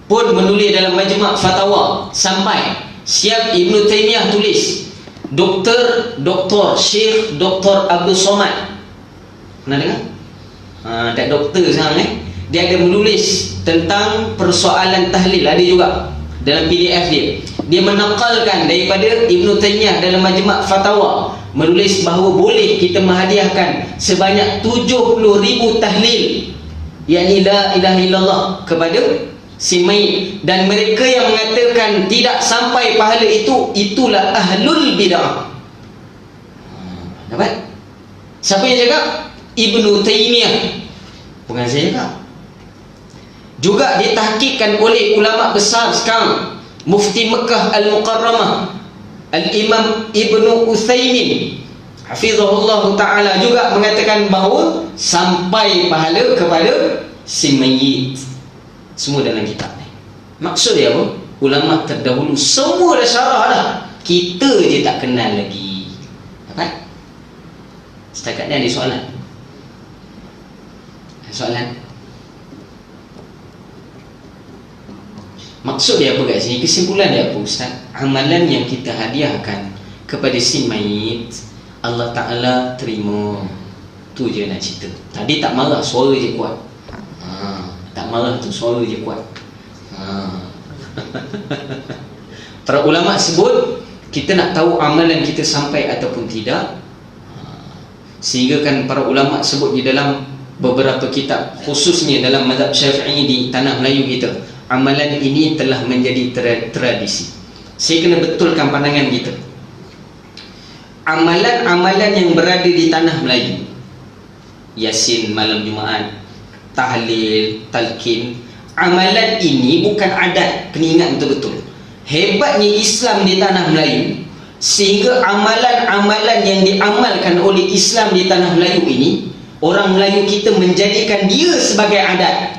pun menulis dalam Majma' Fatawa. Sampai siap Ibn Taymiyah tulis Dr. Syekh Dr. Abdul Somad. Pernah dengar? Tak doktor sekarang Dia ada menulis tentang persoalan tahlil, ada juga dalam PDF dia. Dia menakalkan daripada Ibn Taymiyah dalam Majma' Fatawa, menulis bahawa boleh kita menghadiahkan sebanyak 70,000 tahlil, yakni la ilaha illallah, kepada si mayit. Dan mereka yang mengatakan tidak sampai pahala itu, itulah ahlul bid'ah. Dapat? Siapa yang cakap? Ibn Taymiyah, bukan saya cakap. Juga ditahqiqkan oleh ulama besar sekarang, Mufti Mekah Al-Mukarramah Al-Imam Ibnu Utsaimin hafizahullah ta'ala juga mengatakan bahawa sampai pahala kepada si mayit. Semua dalam kitab ni. Maksud dia apa? Ulama terdahulu semua dah syarah dah, kita je tak kenal lagi. Dapat? Setakat ni ada soalan? Soalan? Maksud dia apa kat sini? Kesimpulan dia apa, Ustaz? Amalan yang kita hadiahkan kepada si mayit, Allah Ta'ala terima. Tu je nak cerita. Tadi tak marah, suara je kuat. Tak marah tu, suara je kuat. Para ulama sebut, kita nak tahu amalan kita sampai ataupun tidak. Sehingga kan para ulama sebut di dalam beberapa kitab, khususnya dalam mazhab Syafi'i di tanah Melayu kita, amalan ini telah menjadi tradisi. Saya kena betulkan pandangan kita. Amalan-amalan yang berada di tanah Melayu, Yasin malam Jumaat, tahlil, talqin, amalan ini bukan adat. Kena ingat betul-betul. Hebatnya Islam di tanah Melayu, sehingga amalan-amalan yang diamalkan oleh Islam di tanah Melayu ini, orang Melayu kita menjadikan dia sebagai adat.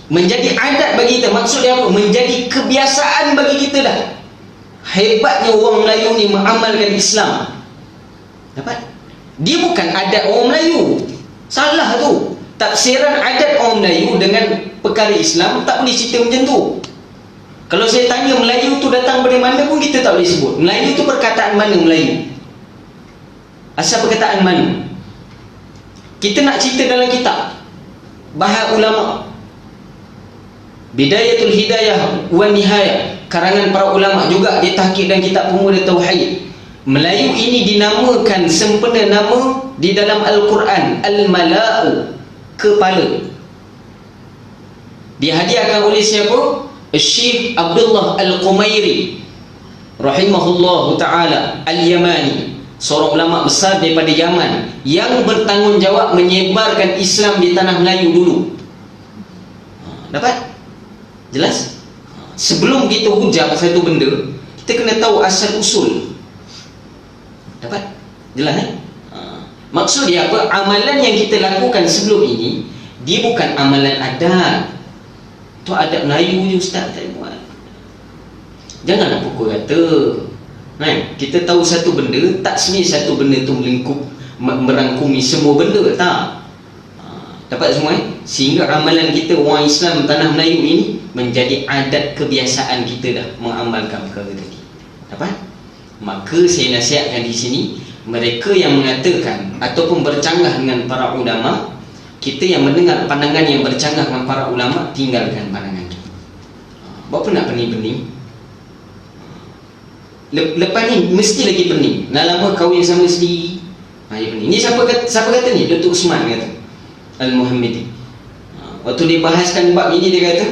Menjadi adat bagi kita. Maksud dia apa? Menjadi kebiasaan bagi kita dah. Hebatnya orang Melayu ni mengamalkan Islam. Dapat? Dia bukan adat orang Melayu. Salah tu. Tafsiran adat orang Melayu dengan perkara Islam tak boleh cerita macam tu. Kalau saya tanya Melayu tu datang dari mana pun kita tak boleh sebut. Melayu tu perkataan mana Melayu? Asal perkataan mana? Kita nak cerita dalam kitab. bahar ulama, Bidayatul Hidayah wa Nihayah, karangan para ulama juga di tahqiq dan kitab Pemuda Tauhid. Melayu ini dinamakan sempena nama di dalam Al-Quran Al-Mala'u, kepala. Dihadiahkan oleh siapa? Syekh Abdullah Al-Qumairi rahimahullahu ta'ala Al-Yamani, seorang ulama besar daripada Yaman yang bertanggungjawab menyebarkan Islam di tanah Melayu dulu. Dapat? Jelas? Sebelum kita hujah satu benda, kita kena tahu asal usul. Dapat? Jelas maksud dia apa? Amalan yang kita lakukan sebelum ini, dia bukan amalan adat. Tu adat Melayu je ustaz, tak buat. Janganlah pukul kata. Kita tahu satu benda, tak semestinya satu benda tu melingkup, merangkumi semua benda, tak. Dapat semua sehingga amalan kita orang Islam tanah Melayu ini menjadi adat kebiasaan kita dah mengamalkan perkara tadi. Dapat? Maka saya nasihatkan di sini, mereka yang mengatakan ataupun bercanggah dengan para ulama, kita yang mendengar pandangan yang bercanggah dengan para ulama, tinggalkan pandangan itu. Berapa nak pening-pening? Lepas ni mesti lagi pening. Nak lama kahwin sama sendiri, pening. Ni siapa kata ni? Datuk Usman kata, Al-Muhammadi. Waktu dia bahaskan bab ini, dia kata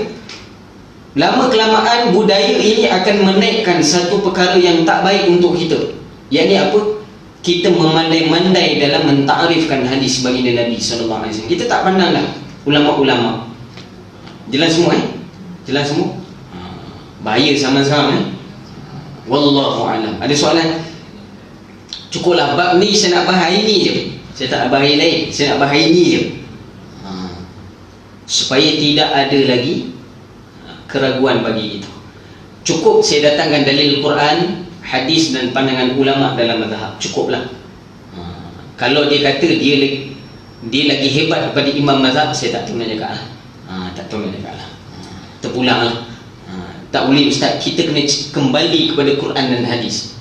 lama kelamaan budaya ini akan menaikkan satu perkara yang tak baik untuk kita. Iaitu apa? Kita memandai-mandai dalam mentakrifkan hadis baginda Nabi SAW. Kita tak pandang dah ulama-ulama. Jelas semua Jelas semua? Bahaya sama-sama Wallahu alam. Ada soalan? Cukuplah bab ni saya nak bahas ini je. Saya tak bahas lain. Saya nak bahas ini je. Supaya tidak ada lagi keraguan bagi kita. Cukup saya datangkan dalil Quran, hadis dan pandangan ulama dalam mazhab. Cukuplah. Kalau dia kata dia lagi hebat daripada imam mazhab, saya tak tahu nak cakap lah. Tak tahu nak cakap lah. Terpulang lah. Tak boleh ustaz, kita kena kembali kepada Quran dan hadis.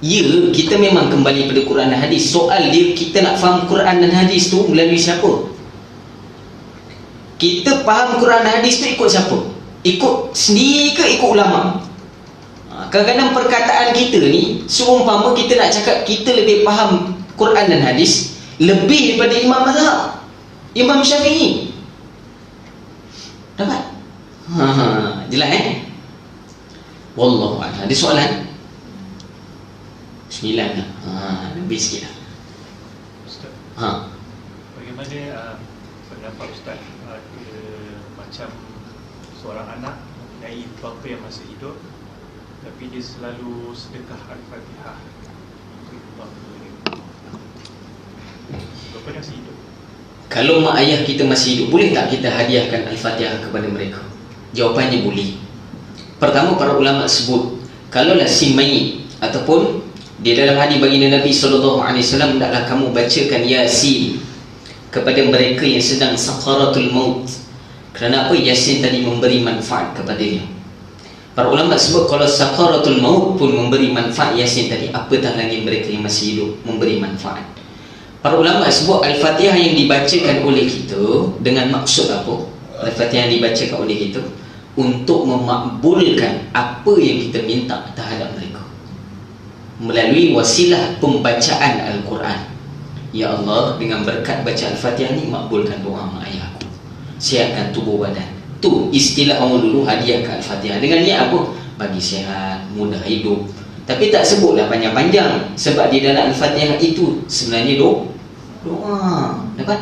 Ya, kita memang kembali kepada Quran dan hadis. Soal dia, kita nak faham Quran dan hadis tu melalui siapa? Kita faham Quran dan hadis tu ikut siapa? Ikut sendiri ke ikut ulama? Kadang-kadang perkataan kita ni seumpama kita nak cakap kita lebih faham Quran dan hadis lebih daripada imam mazhab, Imam Syafi'i. Dapat? Jelas Wallahu a'lam. Ada soalan? 9 lah. Lebih sikit lah. Ustaz, bagaimana pendapat Ustaz macam seorang anak mempunyai bapa yang masih hidup, tapi dia selalu sedekah Al-Fatihah untuk bapa dia. Bapa dia masih hidup. Kalau mak ayah kita masih hidup, boleh tak kita hadiahkan Al-Fatihah kepada mereka? Jawapannya boleh. Pertama, para ulama sebut, kalaulah si mayit ataupun di dalam hadis baginda Nabi SAW, hendaklah kamu bacakan Yasin kepada mereka yang sedang sakaratul maut. Kerana apa? Yasin tadi memberi manfaat kepadanya. Para ulama sebut kalau sakaratul maut pun memberi manfaat Yasin tadi, apatah lagi mereka yang masih hidup memberi manfaat. Para ulama sebut Al-Fatihah yang dibacakan oleh kita dengan maksud apa? Al-Fatihah yang dibacakan oleh kita untuk memakbulkan apa yang kita minta terhadap mereka melalui wasilah pembacaan Al-Quran. Ya Allah, dengan berkat baca Al-Fatihah ni, makbulkan doa mak ayahku, sihatkan tubuh badan. Tu istilah orang dulu hadiahkan Al-Fatihah. Dengan niat apa? Bagi sihat, mudah hidup. Tapi tak sebutlah panjang-panjang, sebab di dalam Al-Fatihah itu sebenarnya doa. Dapat?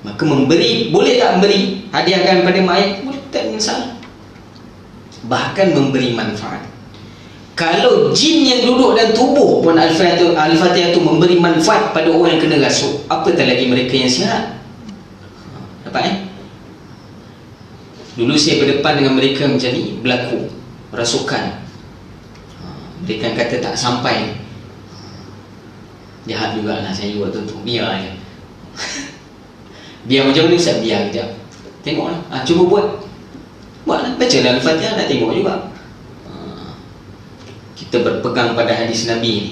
Maka memberi, boleh tak memberi? Hadiahkan pada mak ayah, boleh, tak masalah. Bahkan memberi manfaat. Kalau jin yang duduk dalam tubuh pun Al-Fatihah itu memberi manfaat pada orang yang kena rasuk, apatah lagi mereka yang sihat. Dapat Dulu saya berdepan dengan mereka macam ni, berlaku rasukan. Mereka kata tak sampai. Jahat jugalah saya waktu tu. Biar je. Biar macam ni Ustaz, biar kejap. Tengoklah. Cuba buatlah. Bacalah Al-Fatihah, nak tengok juga. Kita berpegang pada hadis Nabi ni.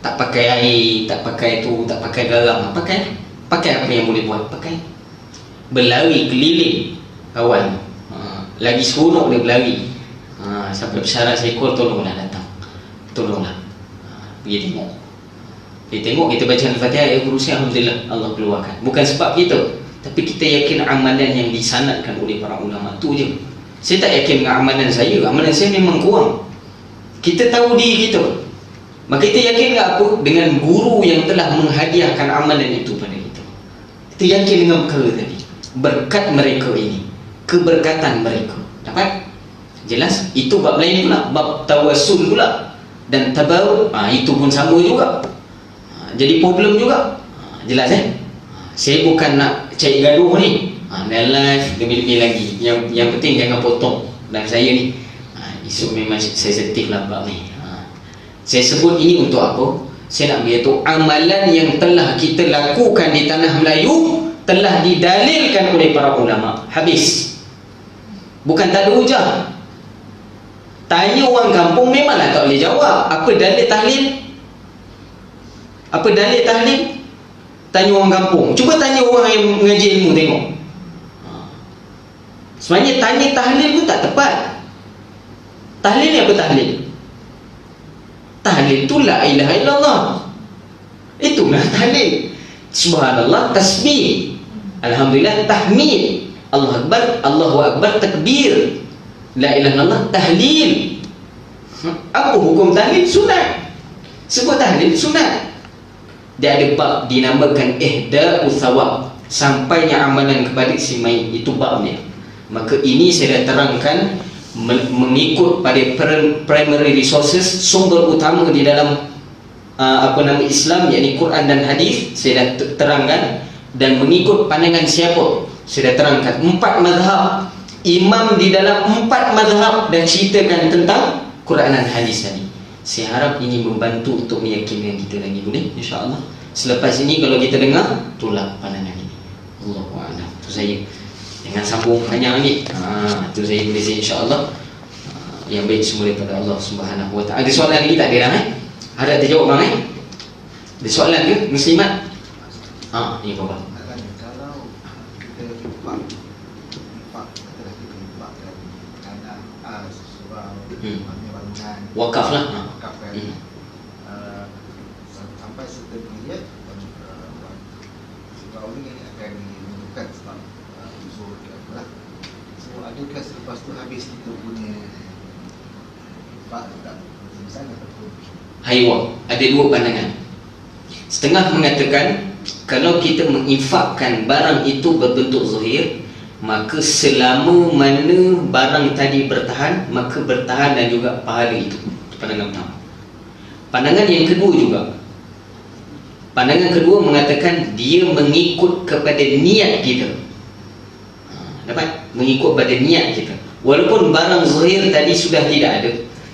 Tak pakai air, tak pakai tu, tak pakai garam. Pakai apa yang boleh buat, pakai. berlari keliling kawan. Lagi seronok dia berlari. Sampai pesara seekor, tolonglah datang, tolonglah. Pergi tengok. Pergi tengok, kita baca Al-Fatihah, ayat kursi, alhamdulillah Allah keluarkan. Bukan sebab kita, tapi kita yakin amalan yang disanadkan oleh para ulama tu je. Saya tak yakin dengan amalan saya. Amalan saya memang kurang. Kita tahu diri kita, maka kita yakin dengan apa? Dengan guru yang telah menghadiahkan amalan itu pada kita. Kita yakin dengan perkara tadi. Berkat mereka ini, keberkatan mereka. Dapat? Jelas? Itu bab lain pula, bab tawassul pula. Dan tabaruk, itu pun sama juga. Jadi problem juga. Jelas Saya bukan nak cari gaduh ni. Dan live lebih-lebih lagi. Yang penting jangan potong dan saya ni. Isu memang sensitif lah bab ni. Saya sebut ini untuk apa? Saya nak beritahu amalan yang telah kita lakukan di tanah Melayu telah didalilkan oleh para ulama. Habis. Bukan tak ada hujah. Tanya orang kampung memanglah tak boleh jawab. Apa dalil tahlil? Apa dalil tahlil? Tanya orang kampung. Cuba tanya orang yang mengaji ilmu, tengok. Sebenarnya tanya tahlil pun tak tepat. Tahlil ni apa tahlil? Tahlil tu la ilaha illallah. Itulah tahlil. Subhanallah, tasbih. Alhamdulillah, tahmid. Allah Akbar, Allahu Akbar, takbir. La ilaha illallah, tahlil. Apa hukum tahlil? Sunat. Sebut tahlil, sunat. Dia ada bab dinamakan ihda'u thawab, sampainya amalan kepada si mayit. Itu babnya. Maka ini saya dah terangkan mengikut pada primary resources, sumber utama di dalam Islam, yakni Quran dan hadis. Saya dah terangkan. Dan mengikut pandangan siapa, saya dah terangkan 4 mazhab. Imam di dalam 4 mazhab dan ceritakan tentang Quran dan hadis tadi. Saya harap ini membantu untuk meyakinkan kita lagi, boleh? InsyaAllah. Selepas ini kalau kita dengar, tolak pandangan ini. Allahu a'lam. Itu saya. Jangan sambung panjang lagi. Itu saya boleh say insyaAllah. Yang baik semua daripada Allah Subhanahu Wa Ta'ala. Ada soalan lagi tak ada dah? Harap terjawab bang Ada soalan ke muslimat? Ini apa? Kalau kita infak katalah kita infakkan tanah surau bangunan wakaf lah. Wakaf kan. Sampai certain period surau ni akan dibutuhkan sebab usul ke apalah. So adakah selepas tu habis kita punya infak tak misalnya ataupun Haiwan, ada dua pandangan. Setengah mengatakan kalau kita menginfakkan barang itu berbentuk zahir, maka selama mana barang tadi bertahan, maka bertahan dan juga pahala itu. Pandangan pertama. Pandangan yang kedua juga, pandangan kedua mengatakan dia mengikut kepada niat kita. Dapat? Mengikut pada niat kita. Walaupun barang zahir tadi sudah tidak ada,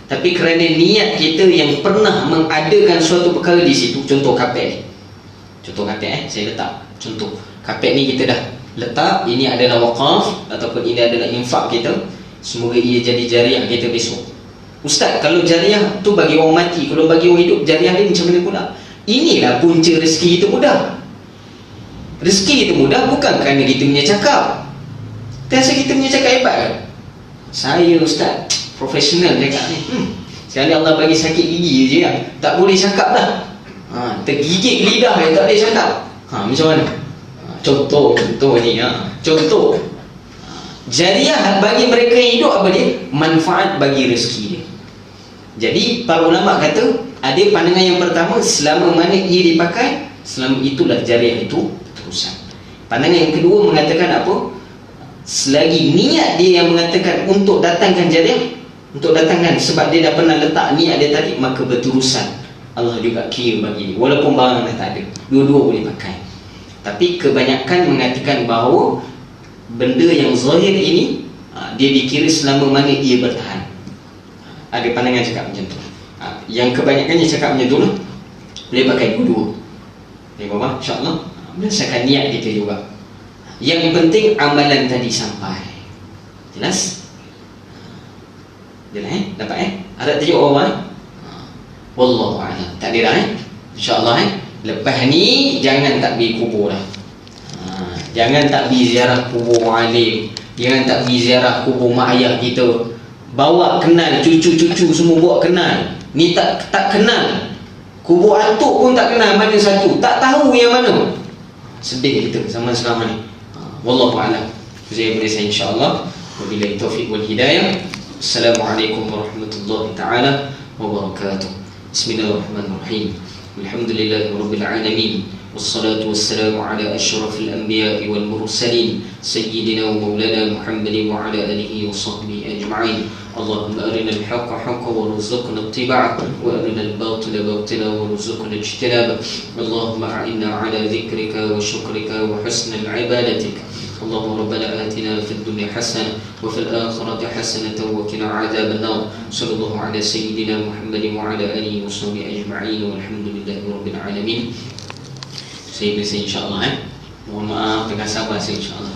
tapi kerana niat kita yang pernah mengadakan suatu perkara di situ. Contoh kapet ni. Contoh kapet saya letak. Contoh kapet ni kita dah letak, ini adalah waqaf ataupun ini adalah infak kita. Semoga ia jadi jariah kita besok. Ustaz, kalau jariah tu bagi orang mati, kalau bagi orang hidup, jariah ni macam mana pula? Inilah punca rezeki kita mudah. Rezeki kita mudah bukan kerana kita punya cakap. Rasa kita punya cakap hebat kan? Saya ustaz profesional cakap ni. Sekali Allah bagi sakit gigi je ya. Tak boleh cakap dah. Tergigit lidah dia tak boleh cakap. Macam mana? Contoh ni Contoh. Jariah bagi mereka yang hidup apa dia? Manfaat bagi rezeki dia. Jadi para ulama kata ada pandangan yang pertama, selama mana ia dipakai, selama itulah jariah itu terusan. Pandangan yang kedua mengatakan apa? Selagi niat dia yang mengatakan untuk datangkan jariah, untuk datangkan sebab dia dah pernah letak niat dia tadi, maka berterusan. Allah juga kira bagi dia walaupun barang dah tak ada, dua-dua boleh pakai. Tapi kebanyakan mengatakan bahawa benda yang zahir ini dia dikira selama mana ia bertahan. Ada pandangan cakap macam tu. Yang kebanyakannya cakap macam tu lah. Boleh pakai dua-dua. Boleh bawah insyaAllah. Berdasarkan niat kita juga. Yang penting amalan tadi sampai. Jelas? Jelas dapat Ada tajuk orang wallahu a'lam. Tak ada dah InsyaAllah Lepas ni jangan takbir kubur dah. Jangan tak pergi ziarah kubur alim, jangan tak pergi ziarah kubur mak ayah kita. Bawa kenal, cucu-cucu semua bawa kenal. Ni tak kenal. Kubur atuk pun tak kenal mana satu, tak tahu yang mana. Sedih kita zaman sekarang ni. Wallahu a'lam. Saya boleh saya insya-Allah. Wabillahi taufiq wal hidayah. Assalamualaikum warahmatullahi taala wabarakatuh. Bismillahirrahmanirrahim. Alhamdulillahirabbil alamin. Wassalatu wassalamu ala asyrafil anbiya'i wal mursalin sayyidina wa maulana Muhammadin wa ala alihi wa sahbihi ajma'in. Allahumma arina al-haqqa haqqan warzuqna ittiba'ah wa arina al-batila batilan warzuqna ijtinabah. Allahumma a'inna ala dhikrika wa syukrika wa husni ibadatik. اللهم ربنا آتنا في الدنيا حسنة وفي الآخرة حسنة وقنا عذاب النار. صلى الله على سيدنا محمد وعلى آله وصحبه أجمعين والحمد لله رب العالمين. Saya bisa insya-Allah mohon maaf dengan sabar saya insya-Allah.